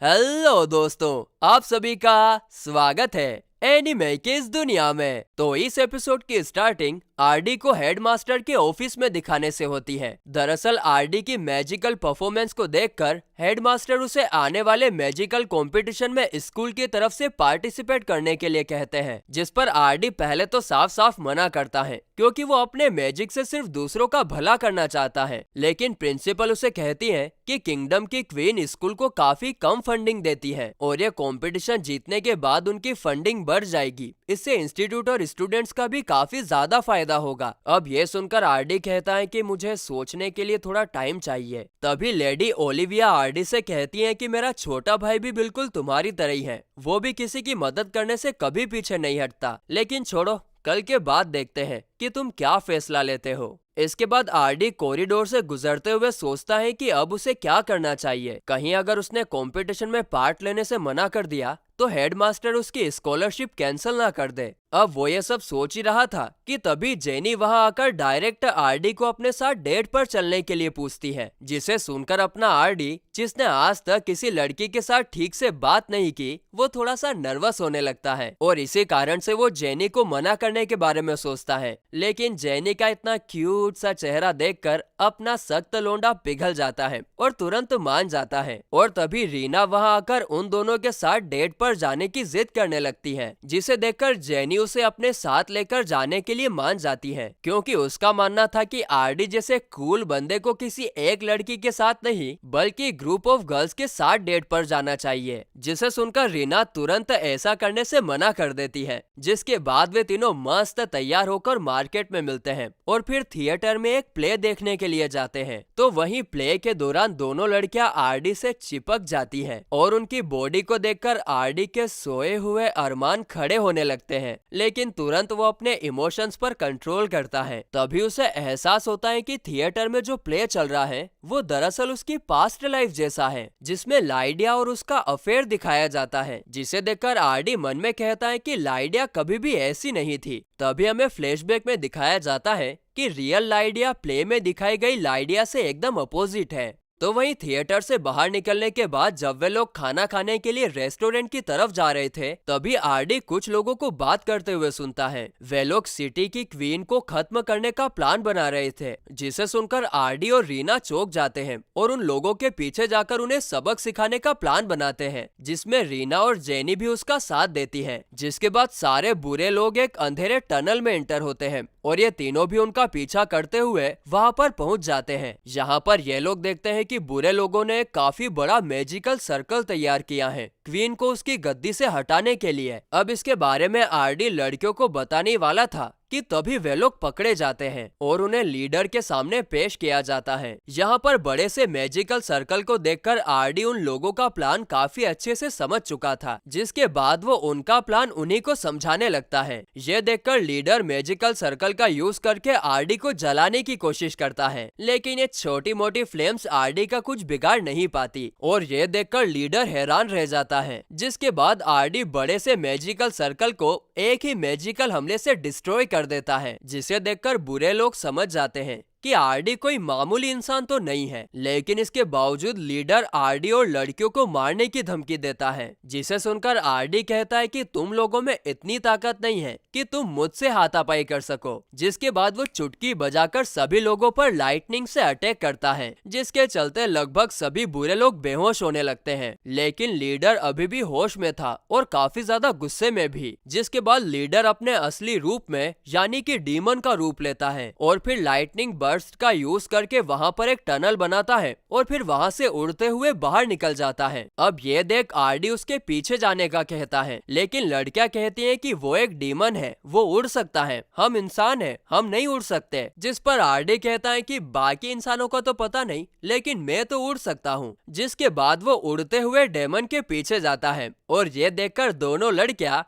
Hello दोस्तों, आप सभी का स्वागत है एनीमे की इस दुनिया में। तो इस एपिसोड की स्टार्टिंग आरडी को हेडमास्टर के ऑफिस में दिखाने से होती है। दरअसल आरडी की मैजिकल परफॉर्मेंस को देखकर हेडमास्टर उसे आने वाले मैजिकल कंपटीशन में स्कूल की तरफ से पार्टिसिपेट करने के लिए कहते हैं, जिस पर आरडी पहले तो साफ साफ मना करता है क्योंकि वो अपने मैजिक से सिर्फ दूसरों का भला करना चाहता है। लेकिन प्रिंसिपल उसे कहती है कि किंगडम की क्वीन स्कूल को काफी कम फंडिंग देती है और ये कंपटीशन जीतने के बाद उनकी फंडिंग बढ़ जाएगी। इससे इंस्टीट्यूट और स्टूडेंट्स का भी काफी ज्यादा फायदा होगा। अब ये सुनकर आरडी कहता है कि मुझे सोचने के लिए थोड़ा टाइम चाहिए। तभी लेडी ओलिविया आरडी से कहती है कि मेरा छोटा भाई भी बिल्कुल तुम्हारी तरह ही है, वो भी किसी की मदद करने से कभी पीछे नहीं हटता। लेकिन छोड़ो, कल के बाद देखते हैं कि तुम क्या फैसला लेते हो। इसके बाद आरडी कॉरिडोर से गुजरते हुए सोचता है कि अब उसे क्या करना चाहिए। कहीं अगर उसने कंपटीशन में पार्ट लेने से मना कर दिया तो हेडमास्टर उसकी स्कॉलरशिप कैंसिल ना कर दे। अब वो ये सब सोच ही रहा था कि तभी जेनी वहां आकर डायरेक्ट आरडी को अपने साथ डेट पर चलने के लिए पूछती है, जिसे सुनकर अपना आरडी, जिसने आज तक किसी लड़की के साथ ठीक से बात नहीं की, वो थोड़ा सा नर्वस होने लगता है और इसी कारण से वो जेनी को मना करने के बारे में सोचता है। लेकिन जेनी का इतना क्यूट सा चेहरा देखकर अपना सख्त लोंडा पिघल जाता है और तुरंत मान जाता है। और तभी रीना वहां आकर उन दोनों के साथ डेट पर जाने की जिद करने लगती है, जिसे देखकर जेनी उसे अपने साथ लेकर जाने के लिए मान जाती है, क्योंकि उसका मानना था कि आरडी जैसे कूल बंदे को किसी एक लड़की के साथ नहीं बल्कि ग्रुप ऑफ गर्ल्स के साथ डेट पर जाना चाहिए। जिसे सुनकर रीना तुरंत ऐसा करने से मना कर देती है, जिसके बाद वे तीनों मस्त तैयार होकर मार्केट में मिलते हैं और फिर थिएटर में एक प्ले देखने के लिए जाते हैं। तो वहीं प्ले के दौरान दोनों लड़कियां आरडी से चिपक जाती हैं और उनकी बॉडी को देखकर आरडी के सोए हुए अरमान खड़े होने लगते हैं। लेकिन तुरंत वो अपने इमोशंस पर कंट्रोल करता है। तभी उसे एहसास होता है कि थिएटर में जो प्ले चल रहा है वो दरअसल उसकी पास्ट लाइफ जैसा है, जिसमें लाइडिया और उसका अफेयर दिखाया जाता है। जिसे देखकर आरडी मन में कहता है कि लाइडिया कभी भी ऐसी नहीं थी। तभी हमें फ्लैशबैक में दिखाया जाता है कि रियल लाइडिया प्ले में दिखाई गई लाइडिया से एकदम अपोजिट है। तो वहीं थिएटर से बाहर निकलने के बाद जब वे लोग खाना खाने के लिए रेस्टोरेंट की तरफ जा रहे थे, तभी आरडी कुछ लोगों को बात करते हुए सुनता है। वे लोग सिटी की क्वीन को खत्म करने का प्लान बना रहे थे, जिसे सुनकर आरडी और रीना चौंक जाते हैं और उन लोगों के पीछे जाकर उन्हें सबक सिखाने का प्लान बनाते हैं, जिसमें रीना और जेनी भी उसका साथ देती है। जिसके बाद सारे बुरे लोग एक अंधेरे टनल में एंटर होते हैं और ये तीनों भी उनका पीछा करते हुए वहां पर पहुंच जाते हैं। यहाँ पर ये लोग देखते हैं कि बुरे लोगों ने एक काफी बड़ा मैजिकल सर्कल तैयार किया है क्वीन को उसकी गद्दी से हटाने के लिए। अब इसके बारे में आरडी लड़कियों को बताने वाला था कि तभी वे लोग पकड़े जाते हैं और उन्हें लीडर के सामने पेश किया जाता है। यहाँ पर बड़े से मैजिकल सर्कल को देखकर आरडी उन लोगों का प्लान काफी अच्छे से समझ चुका था, जिसके बाद वो उनका प्लान उन्हीं को समझाने लगता है। ये देखकर लीडर मैजिकल सर्कल का यूज करके आरडी को जलाने की कोशिश करता है, लेकिन ये छोटी मोटी फ्लेम्स आरडी का कुछ बिगाड़ नहीं पाती और ये देखकर लीडर हैरान रह जाता है। जिसके बाद आरडी बड़े से मैजिकल सर्कल को एक ही मैजिकल हमले से डिस्ट्रॉय कर देता है, जिसे देखकर बुरे लोग समझ जाते हैं कि आरडी कोई मामूली इंसान तो नहीं है। लेकिन इसके बावजूद लीडर आरडी और लड़कियों को मारने की धमकी देता है, जिसे सुनकर आरडी कहता है कि तुम लोगों में इतनी ताकत नहीं है कि तुम मुझसे हाथापाई कर सको। जिसके बाद वो चुटकी बजाकर सभी लोगों पर लाइटनिंग से अटैक करता है, जिसके चलते लगभग सभी बुरे लोग बेहोश होने लगते हैं। लेकिन लीडर अभी भी होश में था और काफी ज्यादा गुस्से में भी। जिसके बाद लीडर अपने असली रूप में यानी कि डीमन का रूप लेता है और फिर लाइटनिंग बर्स्ट का यूज करके वहां पर एक टनल बनाता है और फिर वहां से उड़ते हुए बाहर निकल जाता है। अब ये देख आरडी उसके पीछे जाने का कहता है, लेकिन लड़कियां कहती हैं कि वो एक डीमन है, वो उड़ सकता है, हम इंसान हैं, हम नहीं उड़ सकते। जिस पर आरडी कहता है कि बाकी इंसानों का तो पता नहीं, लेकिन मैं तो उड़ सकता हूँ। जिसके बाद वो उड़ते हुए डेमन के पीछे जाता है और ये देखकर दोनों लड़कियां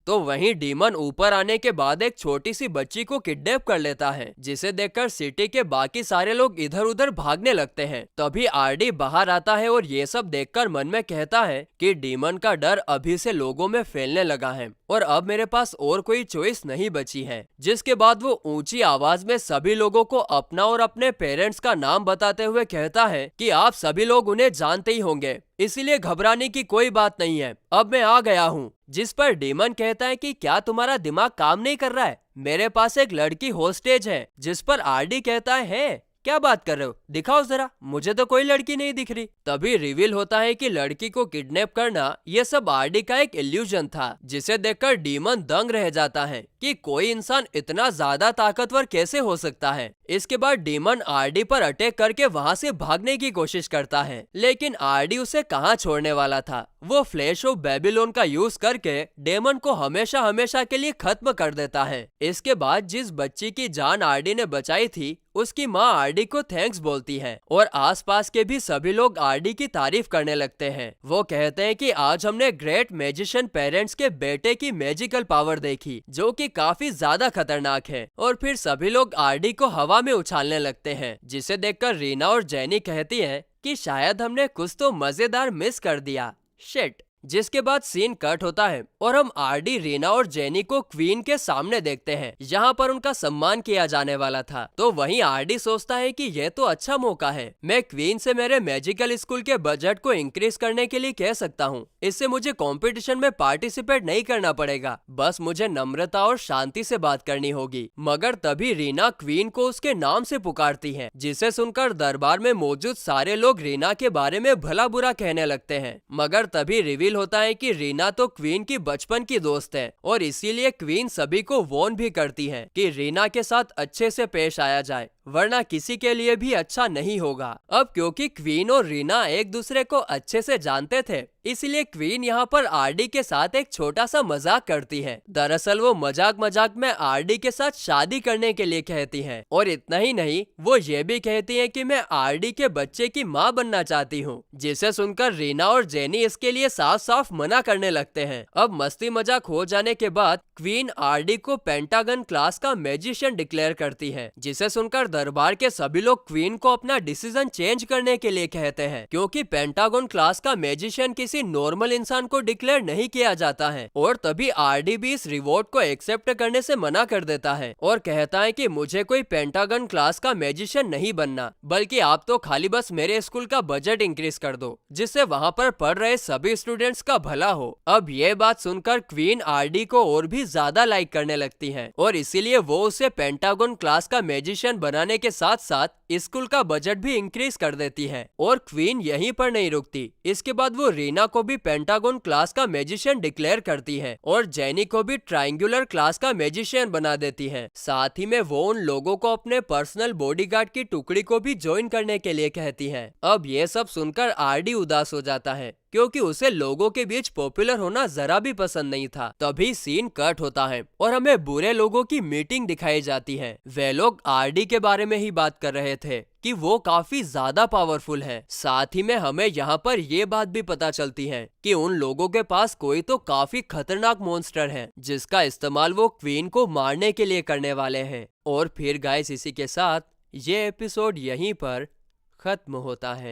तो वहीं डीमन ऊपर आने के बाद एक छोटी सी बच्ची को किडनैप कर लेता है, जिसे देखकर सिटी के बाकी सारे लोग इधर उधर भागने लगते हैं। तभी आरडी बाहर आता है और ये सब देखकर मन में कहता है कि डीमन का डर अभी से लोगों में फैलने लगा है और अब मेरे पास और कोई चॉइस नहीं बची है। जिसके बाद वो ऊंची आवाज में सभी लोगों को अपना और अपने पेरेंट्स का नाम बताते हुए कहता है कि आप सभी लोग उन्हें जानते ही होंगे, इसीलिए घबराने की कोई बात नहीं है, अब मैं आ गया हूँ। जिस पर डेमन कहता है कि क्या तुम्हारा दिमाग काम नहीं कर रहा है? मेरे पास एक लड़की होस्टेज है। जिस पर आरडी कहता है क्या बात कर रहे हो, दिखाओ जरा, मुझे तो कोई लड़की नहीं दिख रही। तभी रिवील होता है कि लड़की को किडनैप करना ये सब आरडी का एक इल्यूजन था, जिसे देखकर डीमन दंग रह जाता है कि कोई इंसान इतना ज्यादा ताकतवर कैसे हो सकता है। इसके बाद डीमन आरडी पर अटैक करके वहां से भागने की कोशिश करता है, लेकिन आरडी उसे कहाँ छोड़ने वाला था। वो फ्लैश ऑफ बेबीलोन का यूज करके डेमन को हमेशा हमेशा के लिए खत्म कर देता है। इसके बाद जिस बच्ची की जान आरडी ने बचाई थी उसकी माँ आरडी को थैंक्स बोलती है और आसपास के भी सभी लोग आरडी की तारीफ करने लगते हैं। वो कहते हैं कि आज हमने ग्रेट मैजिशियन पेरेंट्स के बेटे की मैजिकल पावर देखी जो कि काफी ज्यादा खतरनाक है। और फिर सभी लोग आरडी को हवा में उछालने लगते हैं, जिसे देखकर रीना और जेनी कहती है कि शायद हमने कुछ तो मजेदार मिस कर दिया, शिट। जिसके बाद सीन कट होता है और हम आरडी, रीना और जेनी को क्वीन के सामने देखते हैं, यहाँ पर उनका सम्मान किया जाने वाला था। तो वहीं आरडी सोचता है कि यह तो अच्छा मौका है, मैं क्वीन से मेरे मैजिकल स्कूल के बजट को इंक्रीज करने के लिए कह सकता हूँ। इससे मुझे कंपटीशन में पार्टिसिपेट नहीं करना पड़ेगा, बस मुझे नम्रता और शांति से बात करनी होगी। मगर तभी रीना क्वीन को उसके नाम से पुकारती है, जिसे सुनकर दरबार में मौजूद सारे लोग रीना के बारे में भला बुरा कहने लगते हैं। मगर तभी रिवील होता है कि रीना तो क्वीन की बचपन की दोस्त है और इसीलिए क्वीन सभी को वॉर्न भी करती है कि रीना के साथ अच्छे से पेश आया जाए, वरना किसी के लिए भी अच्छा नहीं होगा। अब क्योंकि क्वीन और रीना एक दूसरे को अच्छे से जानते थे, इसलिए क्वीन यहाँ पर आरडी के साथ एक छोटा सा मजाक करती है। दरअसल वो मजाक मजाक में आरडी के साथ शादी करने के लिए कहती है और इतना ही नहीं, वो ये भी कहती है कि मैं आरडी के बच्चे की माँ बनना चाहती हूँ, जिसे सुनकर रीना और जेनी इसके लिए साफ साफ मना करने लगते हैं। अब मस्ती मजाक हो जाने के बाद क्वीन आरडी को पेंटागन क्लास का मैजिशियन डिक्लेयर करती है, जिसे सुनकर दरबार के सभी लोग क्वीन को अपना डिसीजन चेंज करने के लिए कहते हैं, क्योंकि पेंटागन क्लास का मैजिशियन किसी नॉर्मल इंसान को डिक्लेयर नहीं किया जाता है। और तभी आरडी भी इस रिवॉर्ड को एक्सेप्ट करने से मना कर देता है और कहता है कि मुझे कोई पेंटागन क्लास का मैजिशियन नहीं बनना, बल्कि आप तो खाली बस मेरे स्कूल का बजट इंक्रीज कर दो, जिससे वहाँ पर पढ़ रहे सभी स्टूडेंट्स का भला हो। अब ये बात सुनकर क्वीन आरडी को और भी ज्यादा लाइक करने लगती है और इसीलिए वो उसे पेंटागन क्लास का मैजिशियन बनाने के साथ साथ स्कूल का बजट भी इंक्रीज कर देती है। और क्वीन यहीं पर नहीं रुकती, इसके बाद वो रीना को भी पेंटागन क्लास का मैजिशियन डिक्लेयर करती है और जेनी को भी ट्रायंगुलर क्लास का मैजिशियन बना देती है। साथ ही में वो उन लोगों को अपने पर्सनल बॉडीगार्ड की टुकड़ी को भी ज्वाइन करने के लिए कहती है। अब ये सब सुनकर आरडी उदास हो जाता है, क्योंकि उसे लोगों के बीच पॉपुलर होना जरा भी पसंद नहीं था। तभी सीन कट होता है और हमें बुरे लोगों की मीटिंग दिखाई जाती है। वे लोग आरडी के बारे में ही बात कर रहे थे कि वो काफी ज्यादा पावरफुल है। साथ ही में हमें यहाँ पर ये बात भी पता चलती है कि उन लोगों के पास कोई तो काफी खतरनाक मॉन्स्टर है, जिसका इस्तेमाल वो क्वीन को मारने के लिए करने वाले हैं। और फिर गाइस, इसी के साथ ये एपिसोड यहीं पर खत्म होता है।